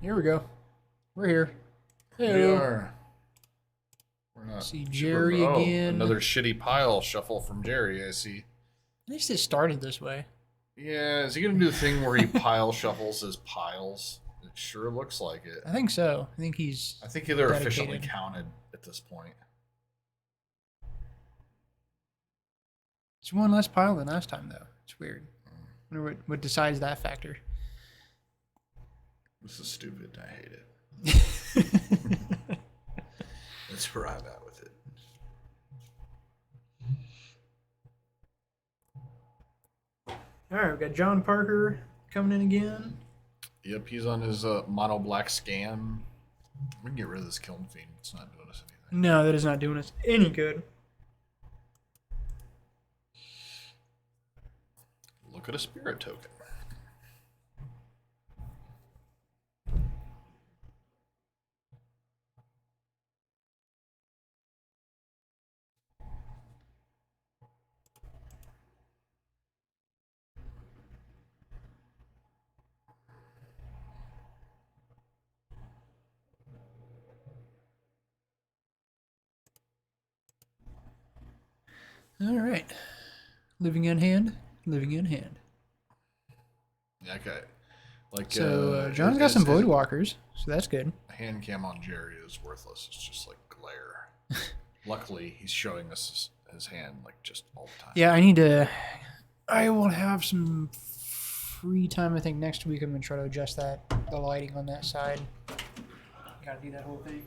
Here we go. We're here. We Hello. are. We're not. See Jerry Oh, again. another shitty pile shuffle from Jerry, I see. At least it started this way. Yeah, is he going to do the thing where he pile shuffles his piles? It sure looks like it. I think so. I think he's. I think they're officially dedicated. counted at this point. It's one less pile than last time, though. It's weird. I wonder what decides that factor. This is stupid. I hate it. That's where I'm at with it. All right, we've got John Parker coming in again. Yep, he's on his mono black scam. We can get rid of this Kiln Fiend. It's not doing us anything. No, that is not doing us any good. Look at a spirit token. All right. Living in hand. Living in hand. Okay. Like So John's got some Void Walkers, so that's good. hand cam on Jerry is worthless. It's just like glare. Luckily, he's showing us his hand like just all the time. Yeah, I need to. I will have some free time. I think next week I'm gonna try to adjust the lighting on that side. Gotta do that whole thing.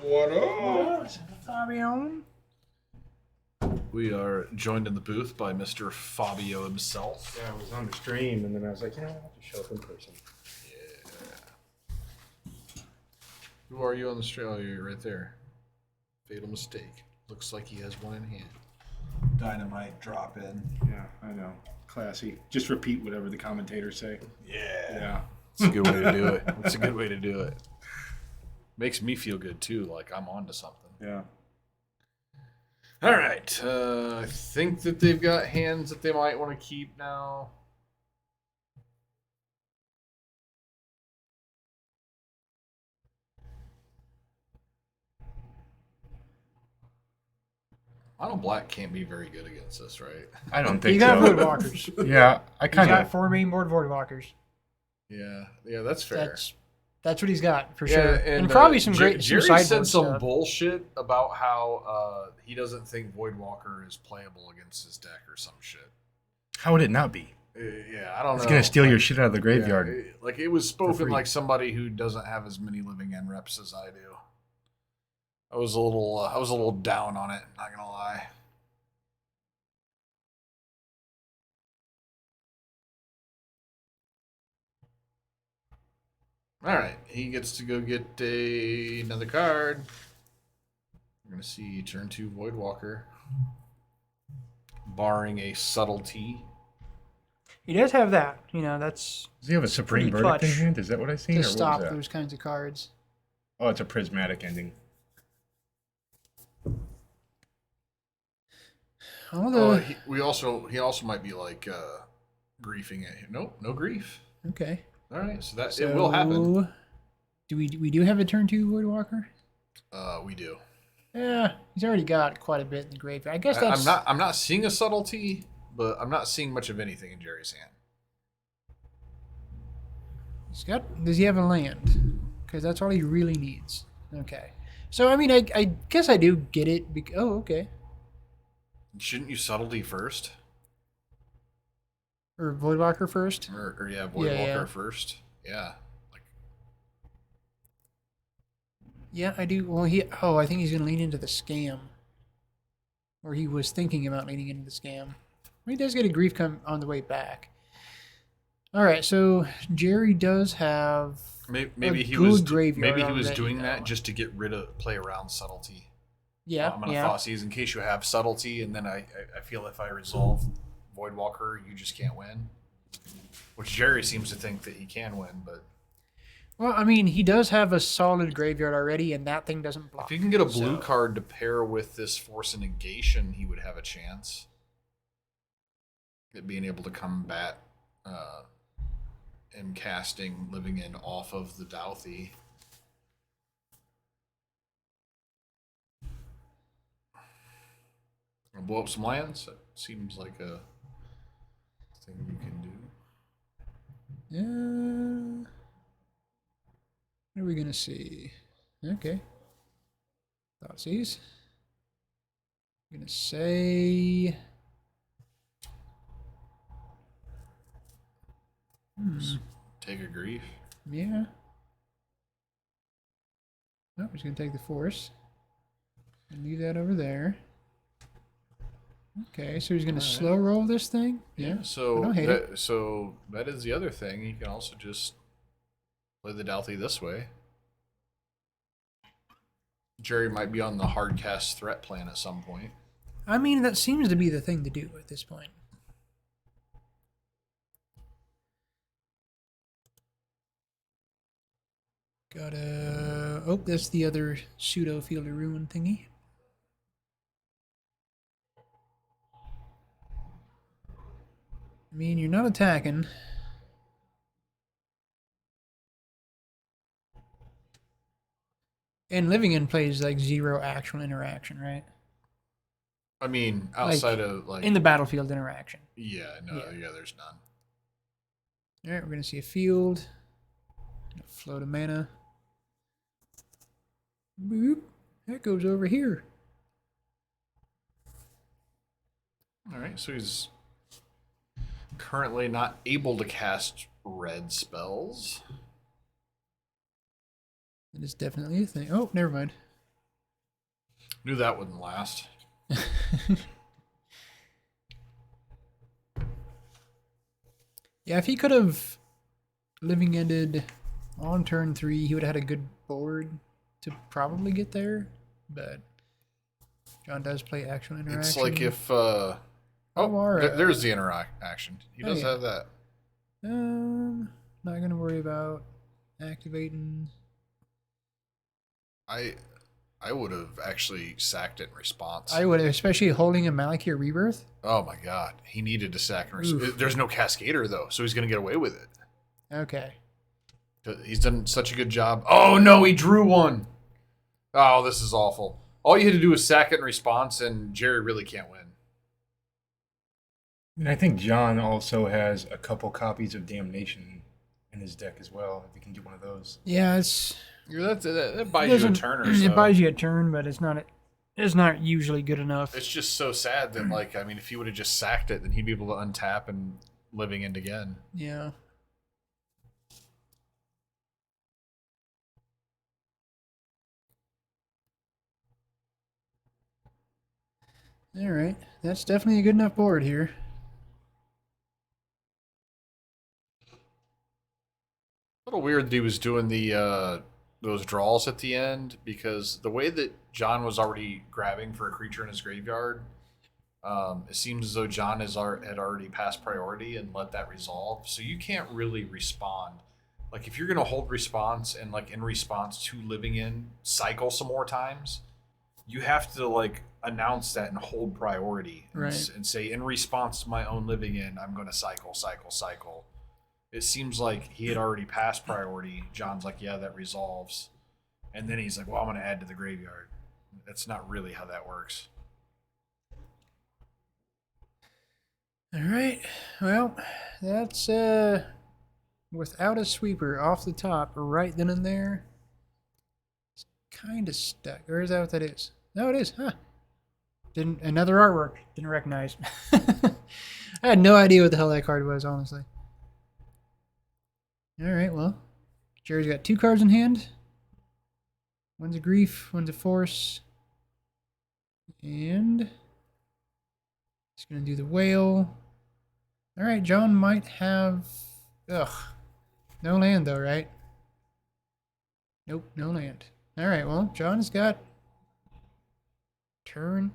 What up? Fabian. We are joined in the booth by Mr. Fabio himself. Yeah, I was on the stream, and then I was like, I have to show up in person. Yeah. Who are you on the stream? Oh, you're right there. Fatal mistake. Looks like he has one in hand. Dynamite drop in. Yeah, I know. Classy. Just repeat whatever the commentators say. Yeah. Yeah. It's a good way to do it. It's a good way to do it. Makes me feel good too, like I'm onto something. Yeah. All right. I think that they've got hands that they might want to keep now. Mono Black can't be very good against this, right? I don't think You got so. Void Walkers. Yeah, I He's kind got of. 4 main board Void Walkers. Yeah, that's fair. That's what he's got for Yeah, sure, and probably some great some Jerry sideboard said some stuff. bullshit about how he doesn't think Voidwalker is playable against his deck or some shit. How would it not be? Yeah, I don't know. It's gonna steal your shit out of the Yeah, graveyard. like it was spoken free. like somebody who doesn't have as many living end reps as I do. I was a little down on it. Not gonna lie. All right, he gets to go get another card. We're gonna see turn 2 Voidwalker, barring a subtlety. He does have that. You know, that's Does he have a Supreme Pretty Verdict in clutch hand? Is that what I seen? to Or what was stop that? those kinds of cards. Oh, it's a prismatic ending. All the Oh, he also might be like griefing at him. Nope, no grief. okay. All right, so that it will happen. So, do we have a turn 2 Void Walker? We do. Yeah, he's already got quite a bit in the graveyard. I guess that's I'm not seeing a subtlety, but I'm not seeing much of anything in Jerry's hand. he's got. Does he have a land? Because that's all he really needs. Okay. So I mean, I guess I do get it. Oh, okay. Shouldn't you subtlety first? Or Void Walker first. Or yeah, Voidwalker yeah. first. Yeah. Like Yeah, I do. Well, I think he's gonna lean into the scam. Or he was thinking about leaning into the scam. He does get a grief come on the way back. All right, so Jerry does have. maybe A he good was graveyard maybe he was already, doing though. that just to get rid of play around subtlety. Yeah, I'm gonna yeah. Thoughtseize in case you have subtlety, and then I feel if I resolve Voidwalker, you just can't win. Which Jerry seems to think that he can win, but Well, I mean, he does have a solid graveyard already, and that thing doesn't block. if you can get a blue So- card to pair with this Force of Negation, he would have a chance at being able to combat am casting Living End off of the Douthie. I'll blow up some lands. That seems like a thing you can do. What are we gonna see? Okay. Thoughtseize. I'm gonna say. Take a grief. Yeah. No, he's gonna take the force. And leave that over there. Okay, so he's gonna Alright. slow roll this thing. Yeah. I So don't hate it. so that is the other thing. You can also just play the Douthie this way. Jerry might be on the hard cast threat plan at some point. I mean, that seems to be the thing to do at this point. Gotta. Oh, that's the other pseudo Field of Ruin thingy. I mean, you're not attacking. And Living In plays like 0 actual interaction, right? I mean, outside of like In the battlefield interaction. yeah, there's none. Alright, we're gonna see a field. A float of mana. Boop. That goes over here. All right, so he's currently not able to cast red spells. That is definitely a thing. Oh, never mind. Knew that wouldn't last. Yeah, if he could have living ended on turn 3, he would have had a good board to probably get there. But John does play actual interaction. It's like if there's the interaction. He does have that. Not gonna worry about activating. I would have actually sacked it in response. I would, especially holding a Malakir Rebirth. Oh my god, he needed to sack in response. There's no Cascader though, so he's gonna get away with it. Okay. He's done such a good job. Oh no, he drew one. Oh, this is awful. All you had to do was sack it in response, and Jerry really can't win. And I think John also has a couple copies of Damnation in his deck as well. If you can get one of those. Yeah, it's. That buys you a turn or so. It buys you a turn, but it's not usually good enough. It's just so sad that, like, I mean, if he would have just sacked it, then he'd be able to untap and Living End again. Yeah. All right, that's definitely a good enough board here. A little weird that he was doing the those draws at the end, because the way that John was already grabbing for a creature in his graveyard, it seems as though John had already passed priority and let that resolve. So you can't really respond. Like, if you're going to hold response and, like, in response to Living In, cycle some more times, you have to, like, announce that and hold priority. Right. And say, in response to my own Living In, I'm going to cycle. It seems like he had already passed priority. John's like, yeah, that resolves. And then he's like, well, I'm going to add to the graveyard. That's not really how that works. All right. Well, that's without a sweeper off the top, right then and there. It's kind of stuck. Or is that what that is? No, it is. Huh. Another artwork. Didn't recognize. I had no idea what the hell that card was, honestly. All right. Well, Jerry's got 2 cards in hand. One's a grief. One's a force. And he's gonna do the whale. All right, John might have. Ugh. No land, though, right? Nope, no land. All right, well, John's got. Turn.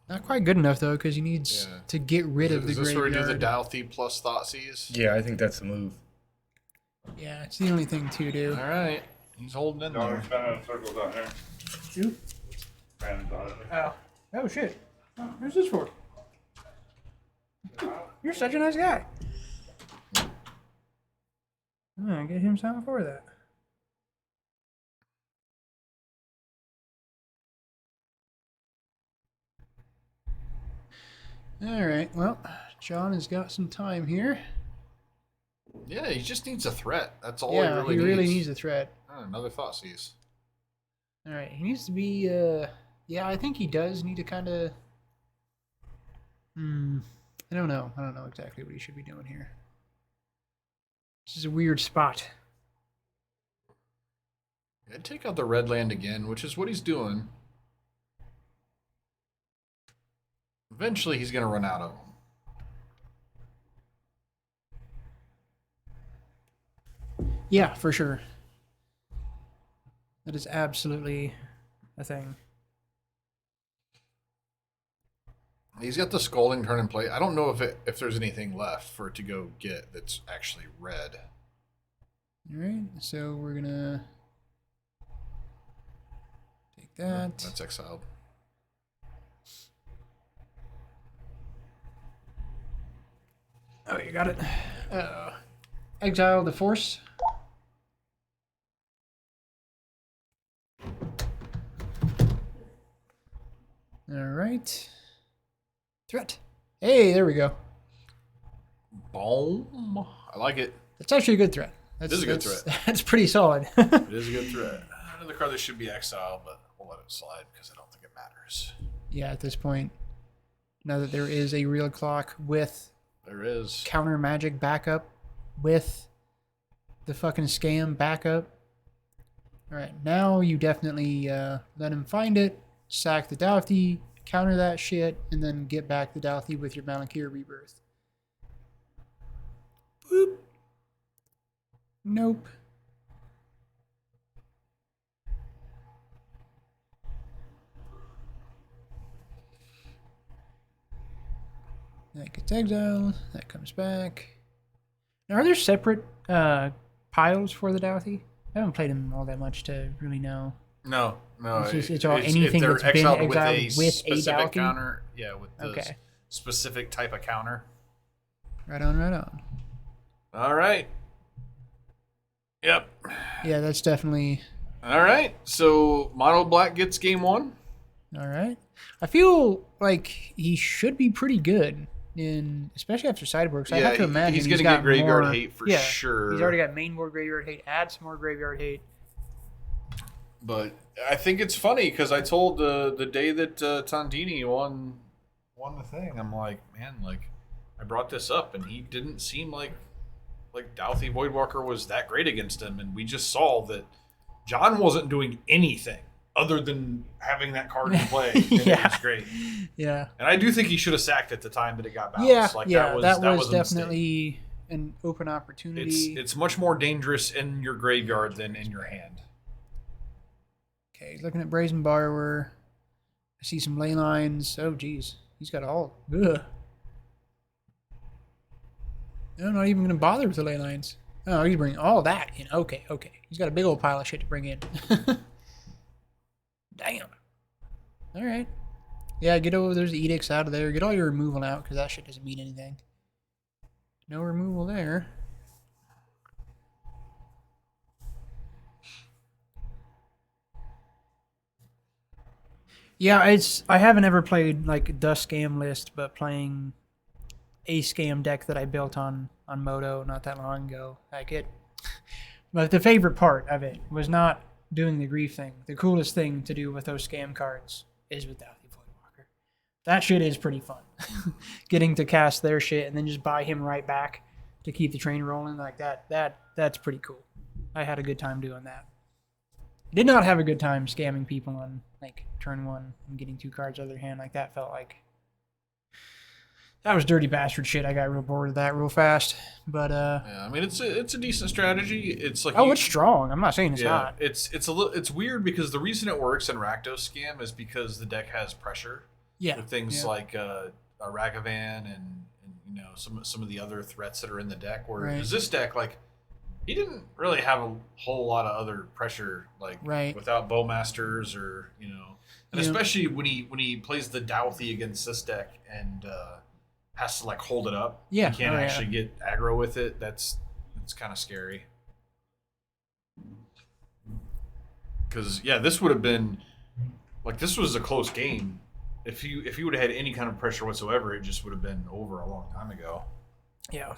Not quite good enough, though, because he needs to get rid of the graveyard. Is this where we do the Douthie plus Thoughtseize? Yeah, I think that's the move. Yeah, it's the only thing to do. All right. He's holding in there. Spinning circles out there. Shoot. Brandon's on it. Oh. Oh, shit. Oh, where's this for? You're such a nice guy. Get him something for that. All right. Well, John has got some time here. Yeah, he just needs a threat. That's all Yeah, he really needs. needs a threat. Oh, another thought seize. All right, he needs to be. Yeah, I think he does need to kind of. I don't know. I don't know exactly what he should be doing here. This is a weird spot. Yeah, take out the red land again, which is what he's doing. Eventually, he's going to run out of them. Yeah, for sure. That is absolutely a thing. He's got the Scalding Turn in play. I don't know if there's anything left for it to go get that's actually red. All right, so we're gonna take that. That's exiled. Oh, you got it. Exile the force. All right. Threat. Hey, there we go. Boom. I like it. That's actually a good threat. That's, It is a good that's- threat. That's pretty solid. It is a good threat. Another card that should be exiled, but we'll let it slide because I don't think it matters. Yeah, at this point, now that there is a real clock with There is. counter magic backup, with the fucking scam backup. All right, now you definitely let him find it, sack the Douthie, counter that shit, and then get back the Douthie with your Malakir Rebirth. Boop. Nope. That gets exiled. That comes back. Now, are there separate piles for the Douthie? I haven't played them all that much to really know. No. It's all anything if they're that's been exiled exiled with a specific Douthie? counter. Yeah, with the Okay. specific type of counter. Right on, right on. All right. Yep. Yeah, that's definitely All right. So Mono Black gets game one. all right. I feel like he should be pretty good especially after sideboard. So I have to imagine he's going to got get graveyard more- hate for yeah, sure. He's already got main board graveyard hate. Add some more graveyard hate. But I think it's funny because I told the day that Tondini won the thing, I'm like, man, like I brought this up and he didn't seem like Douthie Voidwalker was that great against him, and we just saw that John wasn't doing anything other than having that card in play. And Yeah. it was great. Yeah. And I do think he should have sacked at the time that it got bounced. Yeah, that was a mistake. definitely an open opportunity. It's much more dangerous in your graveyard than in your hand. Okay, looking at Brazen Borrower. I see some ley lines. Oh, geez. He's got all. Ugh. I'm not even going to bother with the ley lines. Oh, he's bringing all that in. Okay. He's got a big old pile of shit to bring in. Damn. All right. Yeah, get over those edicts out of there. Get all your removal out because that shit doesn't mean anything. No removal there. Yeah, I haven't ever played like the scam list, but playing a scam deck that I built on Moto not that long ago. But the favorite part of it was not doing the grief thing. The coolest thing to do with those scam cards is with Douthie Voidwalker. That shit is pretty fun. Getting to cast their shit and then just buy him right back to keep the train rolling like that's pretty cool. I had a good time doing that. Did not have a good time scamming people on like turn one and getting 2 cards out of their hand. Like that felt like that was dirty bastard shit. I got real bored of that real fast. But Yeah, I mean it's a decent strategy. It's like it's strong. I'm not saying it's not. It's weird because the reason it works in Rakdos Scam is because the deck has pressure. Yeah. With things yeah. like a Ragavan and you know some of the other threats that are in the deck. Whereas Right. this deck, like he didn't really have a whole lot of other pressure, like Right. without Bowmasters or and Yeah. especially when he plays the Douthie against this deck and has to like hold it up. Yeah. He can't Oh, yeah. actually get aggro with it. It's kind of scary. Because this would have been like this was a close game. If you would have had any kind of pressure whatsoever, it just would have been over a long time ago. Yeah.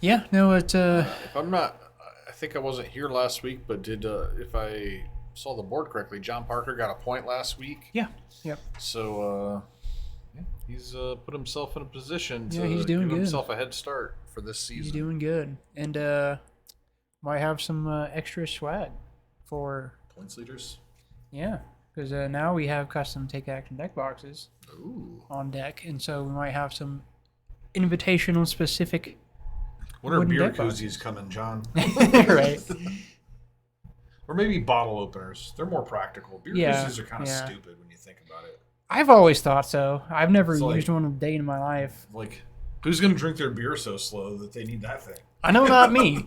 Yeah, no, it If I'm not, I think I wasn't here last week, but if I saw the board correctly, John Parker got a point last week. yeah. Yep. So he's put himself in a position to he's doing give good. himself a head start for this season. He's doing good. And might have some extra swag for Points leaders. because now we have custom take action deck boxes Ooh. on deck, and so we might have some invitational specific When are wooden beer deck boxes. koozies coming, John? Right. Or maybe bottle openers. They're more practical. Beer Yeah, koozies are kind of yeah. stupid when you think about it. I've always thought so. I've never It's like- used one a day in my life. Like, who's going to drink their beer so slow that they need that thing? I know not me.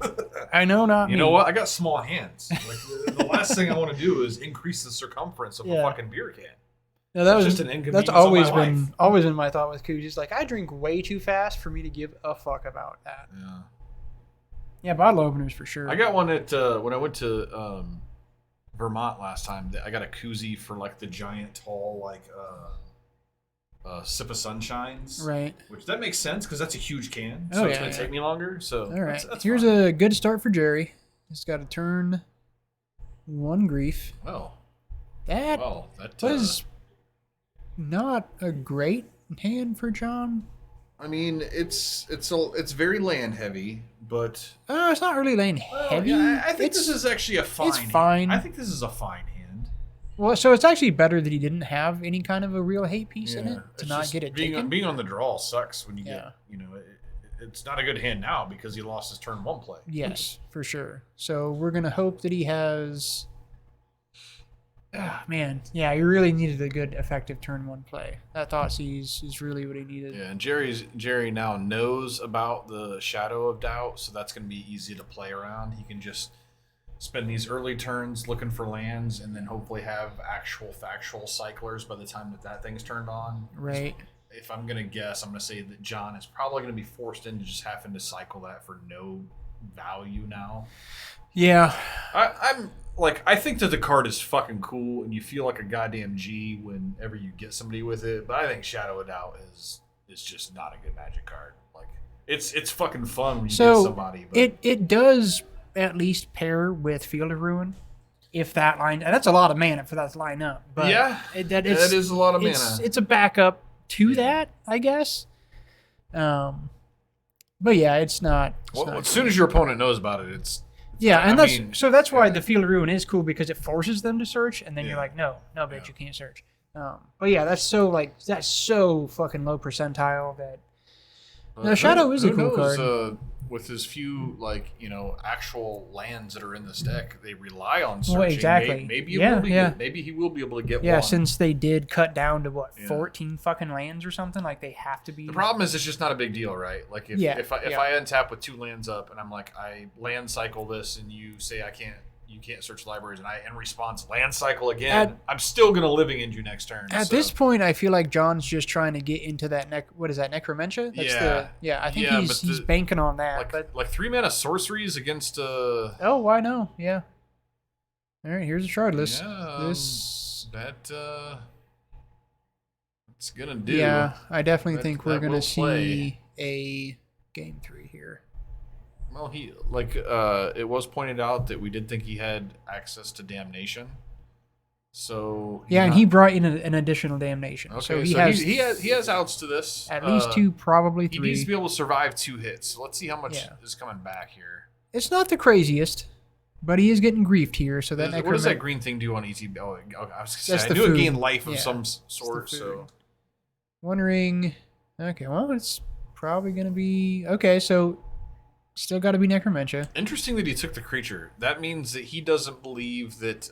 I know not me. You know what? I got small hands. Like the last thing I want to do is increase the circumference of a Yeah. fucking beer can. No, that That's was just an inconvenience that's of always my been life. always been my thought with koozies. Like I drink way too fast for me to give a fuck about that. Yeah. Yeah, bottle openers for sure. I got one at when I went to Vermont last time. I got a koozie for like the giant, tall, like sip of sunshines. right. Which that makes sense because that's a huge can, Oh, so it's yeah, gonna yeah. take me longer. So All right. that's Here's fine. a good start for Jerry. He's got to turn one grief. Well, That that was not a great hand for John. I mean, it's very land heavy, but It's not really laying heavy. yeah, I think It's- this is actually a fine. it's fine. I think this is a fine hand. well, so it's actually better that he didn't have any kind of a real hate piece in it to It's not just get it being taken. being on the draw sucks when you Yeah. get it's not a good hand now because he lost his turn one play. Yes, for sure. So we're gonna hope that he has. Ah, man, yeah, he really needed a good, effective turn one play. That thought seize is really what he needed. Yeah, and Jerry now knows about the Shadow of Doubt, so that's going to be easy to play around. He can just spend these early turns looking for lands, and then hopefully have actual factual cyclers by the time that thing's turned on. Right. If I'm going to guess, I'm going to say that John is probably going to be forced into just having to cycle that for no value now. Yeah. I think that the card is fucking cool, and you feel like a goddamn G whenever you get somebody with it. But I think Shadow of Doubt is just not a good Magic card. Like it's fucking fun when you get So somebody. But it does at least pair with Field of Ruin, if that line. And that's a lot of mana for that to line up. But yeah, that is a lot of mana. It's a backup to that, I guess. But yeah, it's not. Well, as soon as your opponent knows about it, it's Yeah, and I that's mean, so that's why the Field of Ruin is cool because it forces them to search, and then you're Yeah. like, no, bitch, Yeah. you can't search. But yeah, that's so fucking low percentile that. No, Shadow is a who cool knows, card. With his few actual lands that are in this deck, they rely on searching. Well, exactly. Maybe Yeah, yeah. Maybe he will be able to get Yeah, one. since they did cut down to what Yeah. 14 fucking lands or something, like they have to be. The problem is it's just not a big deal, right? Like if Yeah, if I yeah. untap with 2 lands up and I'm like I land cycle this and you say you can't search libraries and I in response land cycle again, I'm still gonna living end you next turn. At so. this point, I feel like John's just trying to get into that what is that, Necromentia? I think Yeah, he's but he's banking on that. like but 3 mana sorceries against oh, why no? Yeah. All right, here's a shardless. yeah, This it's gonna do. Yeah, I definitely That- think we're that going will to see play. a game 3 here. Well, it was pointed out that we did think he had access to damnation. So Yeah, and he brought in an additional damnation. okay, so he has outs to this. at least 2, probably He 3. needs to be able to survive 2 hits. So let's see how much Yeah. is coming back here. It's not the craziest, but he is getting griefed here. So that What does that green thing do on ETB? Oh, I was gonna say, That's I the knew food. it gained life of Yeah, some it's the sort. food. So One ring. Okay, well, it's probably going to be okay. So Still got to be Necromentia. Interesting that he took the creature. That means that he doesn't believe that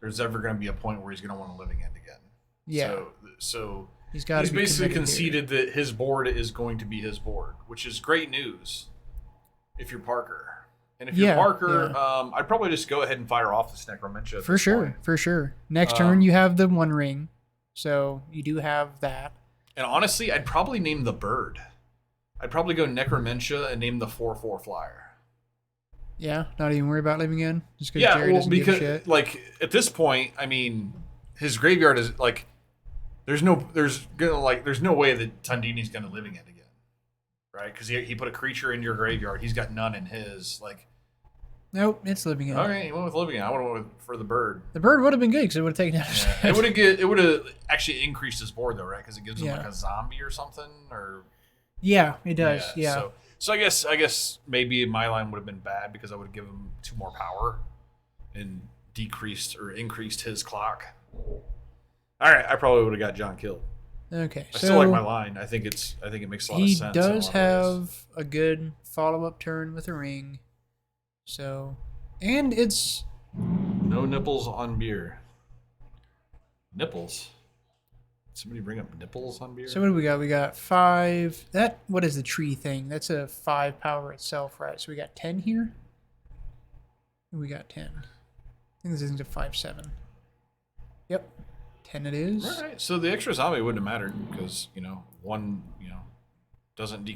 there's ever going to be a point where he's going to want a living end again. Yeah. So He's got to he's be basically committed here. conceded that his board is going to be his board, which is great news if you're Parker. And if you're Yeah, Parker, yeah. I'd probably just go ahead and fire off this Necromentia. at For this sure, point. for sure. Next turn, you have the One Ring. So you do have that. And honestly, I'd probably name the bird. I'd probably go Necromentia and name the 4/4 flyer. Yeah, not even worry about living in. Just because Yeah, Jerry well, doesn't give a because shit. like at this point, I mean, his graveyard is like, there's no way that Tundini's gonna living end again, right? Because he put a creature in your graveyard. He's got none in his. Like, Nope, it's living in. okay, he went with living end. I would have went for the bird. The bird would have been good because it would have taken out his Yeah. It would have actually increased his board though, right? Because it gives him Yeah. like a zombie or something, or Yeah, it does. Yeah. So I guess maybe my line would have been bad because I would have given him 2 more power and decreased or increased his clock. All right, I probably would have got John killed. Okay. I So still like my line. I think it makes a lot of he sense. in a does lot of ways. have a good follow-up turn with a ring. So, and it's No nipples on beer. Nipples. Somebody bring up nipples on beer. so what do we got? We got 5. That what is the tree thing? That's a 5 power itself, right? So we got 10 here. And we got 10. I think this isn't a 5/7. Yep, 10 it is. All right, so the extra zombie wouldn't have mattered because one doesn't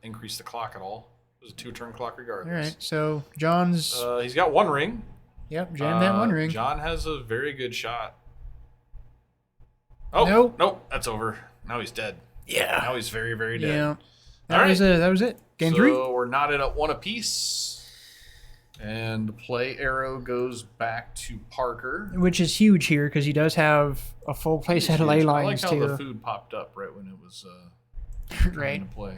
increase the clock at all. It was a 2-turn clock All regardless. right, so John's He's got 1 ring. yep, jam that One Ring. John has a very good shot. Oh Nope. that's over. Now he's dead. Yeah. Now he's very, very dead. Yeah. All right. That was it. Game 3. So we're knotted at 1 apiece. And the play arrow goes back to Parker. Which is huge here because he does have a full play set of ley I like lines how too. the food popped up right when it was coming Right. into play.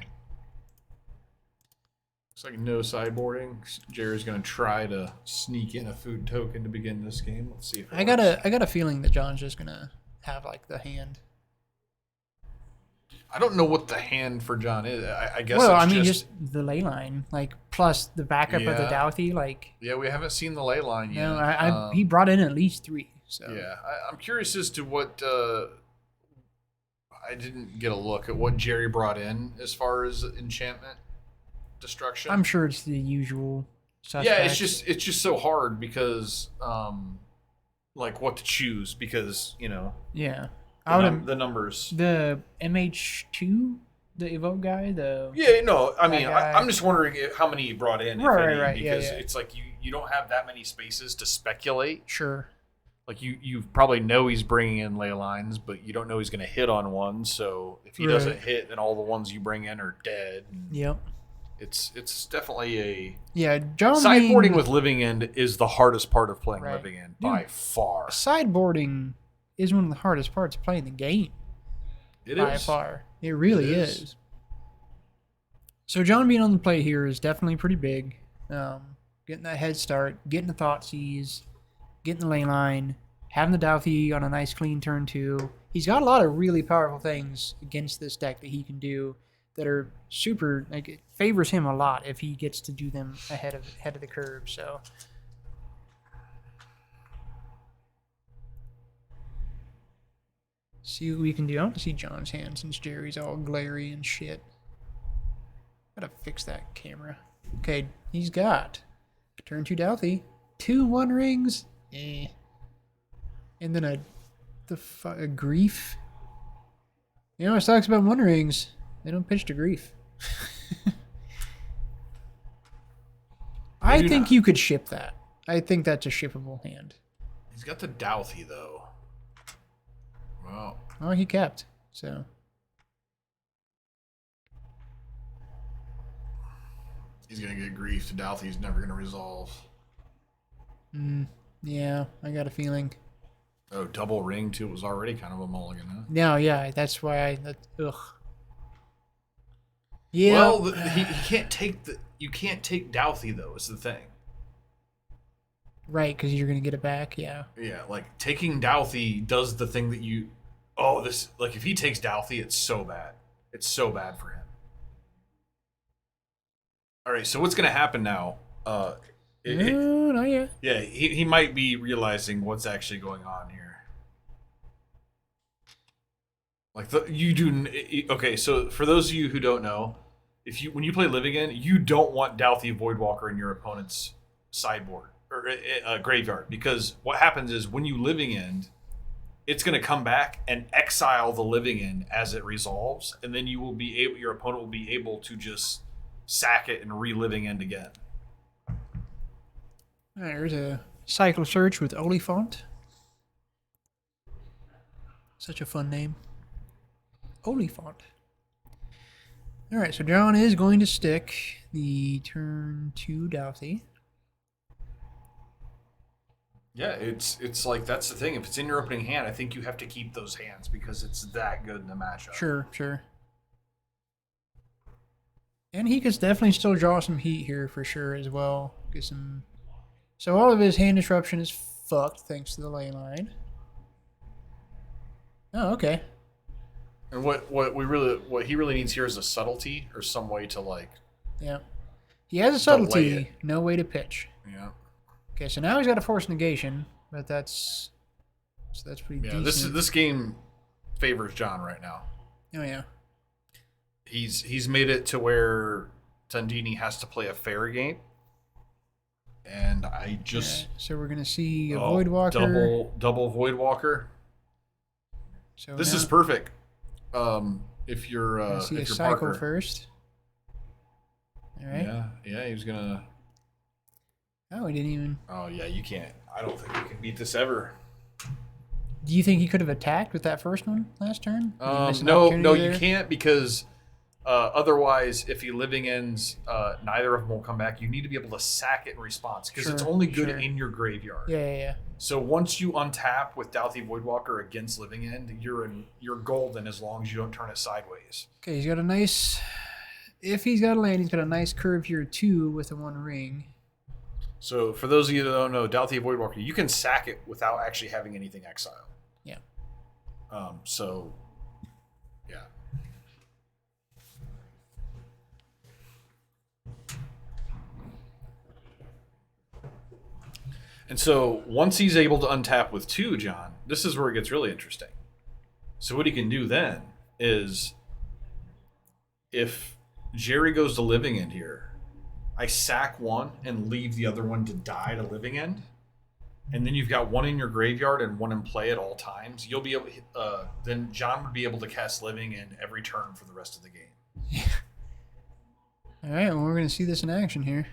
Looks like no sideboarding. Jerry's going to try to sneak in a food token to begin this game. Let's see if it I got works. a feeling that John's just gonna have like the hand. I don't know what the hand for John is. I guess Well, it's I mean just the ley line, like plus the backup of the Yeah. Douthie, like yeah, we haven't seen the ley line yet. no, he brought in at least 3. So Yeah, I'm curious as to what I didn't get a look at what Jerry brought in as far as enchantment destruction. I'm sure it's the usual suspects. yeah, it's just so hard because like what to choose because Yeah. the, I would the numbers. the MH2, the evoke guy, Yeah, no, I mean guy. I'm just wondering how many he brought in, if Right, any, right, yeah, because yeah. it's like you don't have that many spaces to speculate. sure. Like you probably know he's bringing in ley lines, but you don't know he's going to hit on one. So if he Right. doesn't hit, then all the ones you bring in are dead. And Yep. it's definitely a Yeah, John sideboarding with living end is the hardest part of playing Right. living end by far. sideboarding is one of the hardest parts of playing the game. It By is. far. It really It is. is. So John being on the play here is definitely pretty big. Getting that head start, getting the thought seize, getting the ley line, having the Douthie on a nice clean turn 2. He's got a lot of really powerful things against this deck that he can do that are super, like it favors him a lot if he gets to do them ahead of the curve. So see what we can do. I want to see John's hand since Jerry's all glary and shit. Gotta fix that camera. Okay, he's got turn 2 Douthie, 2 One Rings, and then a grief. You know, it talks about One Rings. They don't pitch to grief. I do think not. you could ship that. I think that's a shippable hand. He's got the Douthie though. Well, Oh, he kept. So he's gonna get grief to Douthie. He's never gonna resolve. yeah, I got a feeling. Oh, double ring too. It was already kind of a mulligan, huh? No, yeah, that's why ugh. Yeah. Well, he can't take you can't take Douthie though. Is the thing. Right, because you're gonna get it back. Yeah. Yeah, like taking Douthie does the thing that you. Oh, this like if he takes Douthie, it's so bad. It's so bad for him. All right, so what's going to happen now? No, not yet. Yeah, he might be realizing what's actually going on here. Like okay. So for those of you who don't know, when you play Living End, you don't want Douthie Voidwalker in your opponent's sideboard or graveyard, because what happens is when you Living End, it's going to come back and exile the Living End as it resolves, and then your opponent will be able to just sack it and re-Living End again. There's a Cycle Search with Oliphant. Such a fun name. Oliphant. Alright, so John is going to stick the turn to Douthie. Yeah, it's like, that's the thing. If it's in your opening hand, I think you have to keep those hands because it's that good in the matchup. Sure. And he could definitely still draw some heat here for sure as well. Get some. So all of his hand disruption is fucked thanks to the ley line. Oh, okay. And what he really needs here is a subtlety or some way to, like. Yeah. He has a Delay subtlety, it. no way to pitch. Yeah. Okay, so now he's got a force negation, but that's pretty Yeah. decent. This game favors John right now. Oh yeah. He's made it to where Tundini has to play a fair game. And I just So we're gonna see a Voidwalker. double Voidwalker. So This now is perfect. If you're we're gonna see if a you're cycle Parker. first. All right. Yeah, he was gonna. Oh, he didn't even. Oh yeah, you can't. I don't think you can beat this ever. Do you think he could have attacked with that first one last turn? Did he miss an No, opportunity you there? can't, because otherwise, if he Living Ends, neither of them will come back. You need to be able to sack it in response, because it's Sure, only good sure. in your graveyard. Yeah. So once you untap with Douthie Voidwalker against Living End, you're golden as long as you don't turn it sideways. Okay, he's got a nice. If he's got a land, he's got a nice curve here too with the one ring. So for those of you that don't know, Douthie Voidwalker, you can sack it without actually having anything exiled. Yeah. So, yeah. And so once he's able to untap with 2, John, this is where it gets really interesting. So what he can do then is, if Jerry goes to Living End here, I sack one and leave the other one to die to Living End, and then you've got one in your graveyard and one in play at all times. You'll be able. Then John would be able to cast Living End every turn for the rest of the game. All right, well, we're going to see this in action here.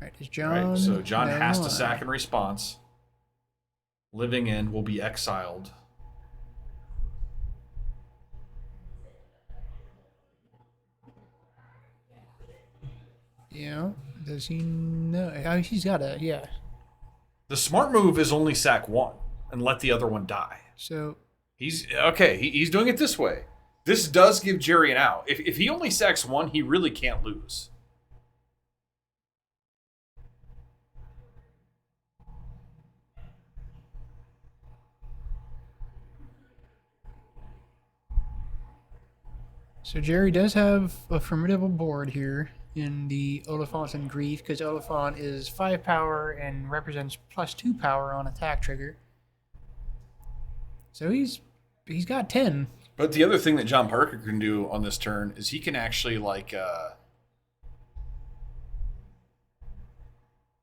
All right, is John. Right. So John No, has to why? sack in response. Living End will be exiled. Yeah. Does he know? Oh, he's got a. Yeah. The smart move is only sack one and let the other one die. So. He's okay. He's doing it this way. This does give Jerry an out. If he only sacks one, he really can't lose. So Jerry does have a formidable board here in the Oliphant and Grief, because Oliphant is 5 power and represents +2 power on attack trigger. So he's got 10. But the other thing that John Parker can do on this turn is he can actually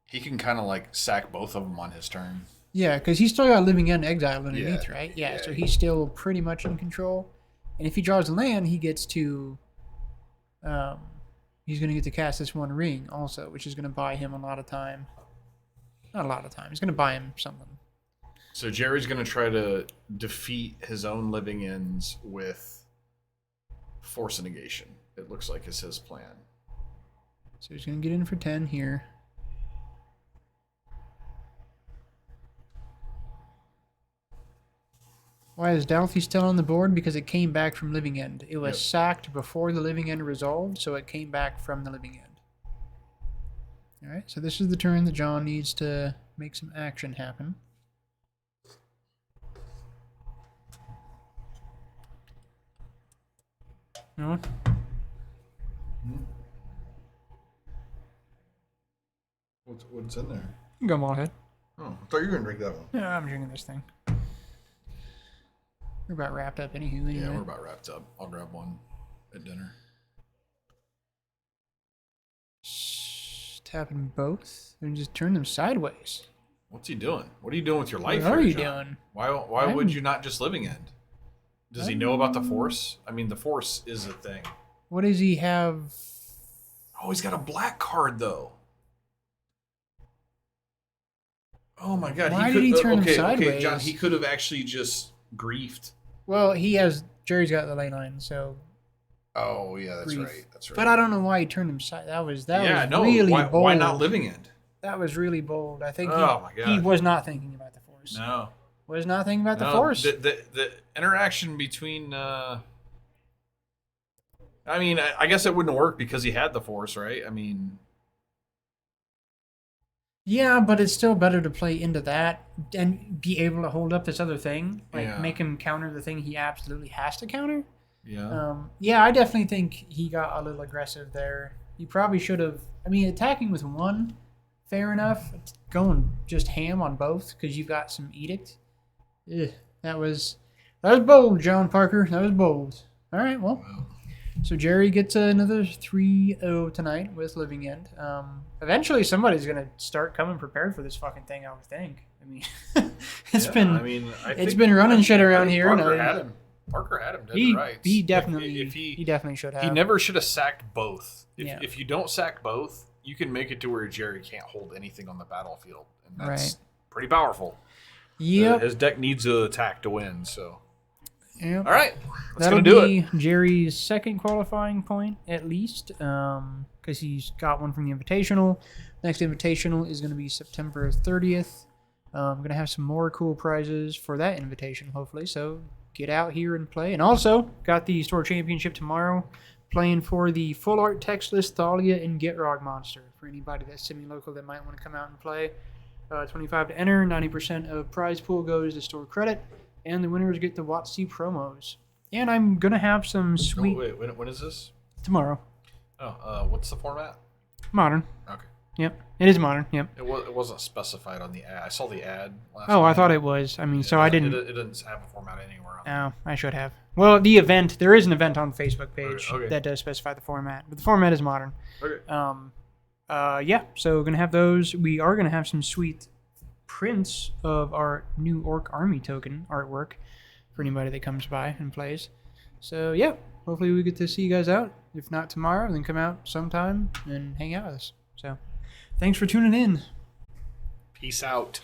he can kind of like sack both of them on his turn. Yeah, because he's still got Living End exiled underneath, Yeah. right? Yeah, Yeah. so he's still pretty much in control. And if he draws a land, he gets to. He's going to get to cast this one ring also, which is going to buy him a lot of time. Not a lot of time. It's going to buy him something. So Jerry's going to try to defeat his own Living Ends with Force of Negation. It looks like is his plan. So he's going to get in for 10 here. Why is Douthie still on the board? Because it came back from Living End. It was Yep. sacked before the Living End resolved, so it came back from the Living End. Alright, so this is the turn that John needs to make some action happen. No? What's in there? Go on ahead. Oh, I thought you were gonna drink that one. Yeah, I'm drinking this thing. We're about wrapped up anyway. Yeah, we're about wrapped up. I'll grab one at dinner. Tapping both and just turn them sideways. What's he doing? What are you doing with your life? What are here, you John? doing? Why I'm- would you not just living end? Does he know about the Force? I mean, the Force is a thing. What does he have? Oh, he's got a black card though. Oh my God! Why did he turn him Okay, sideways? John. He could have actually just griefed. Well, he has. Jerry's got the ley line, so. Oh yeah, that's Grief. right. That's right. But I don't know why he turned him side. That was yeah, no. really why, bold. why not living end? That was really bold. I think Oh my he God. was not thinking about the Force. No. Was not thinking about the No, Force. The interaction between. I mean, I guess it wouldn't work because he had the Force, right? I mean. Yeah, but it's still better to play into that and be able to hold up this other thing, like Yeah. make him counter the thing he absolutely has to counter. Yeah. Yeah, I definitely think he got a little aggressive there. He probably should have. I mean, attacking with one, fair enough. Going just ham on both because you've got some edict. Ugh, that was bold, John Parker. That was bold. All right, well. Wow. So Jerry gets another 3-0 tonight with Living End. Eventually, somebody's gonna start coming prepared for this fucking thing. I would think. I mean, it's Yeah, been I mean, it's been running shit around here. Parker and had him. Parker had him dead he to rights. he If- definitely if he definitely should have. he never should have sacked both. Yeah. If you don't sack both, you can make it to where Jerry can't hold anything on the battlefield, and that's Right. pretty powerful. Yep. His deck needs to attack to win. So, Yep. all right, that's That'll gonna do be it. Jerry's second qualifying point at least, because he's got one from the Invitational. Next Invitational is going to be September 30th. I'm going to have some more cool prizes for that invitation, hopefully. So get out here and play. And also, got the Store Championship tomorrow, playing for the Full Art Textless Thalia and Gitrog Monster. For anybody that's semi-local that might want to come out and play. 25 to enter, 90% of prize pool goes to store credit, and the winners get the WotC promos. And I'm going to have some Oh, sweet... wait, when is this? Tomorrow. Oh, what's the format? Modern. Okay, Yep. It is modern. Yep. it wasn't specified on the ad. I saw the ad. Last Oh, I night. thought it was. I mean, so I didn't... It didn't have a format anywhere. Oh, I should have. Well, the event, there is an event on the Facebook page Okay. that does specify the format, but the format is modern. Okay. Yeah, so we're going to have those. We are going to have some sweet prints of our new Orc Army token artwork for anybody that comes by and plays. So, yeah, hopefully we get to see you guys out. If not tomorrow, then come out sometime and hang out with us. So, thanks for tuning in. Peace out.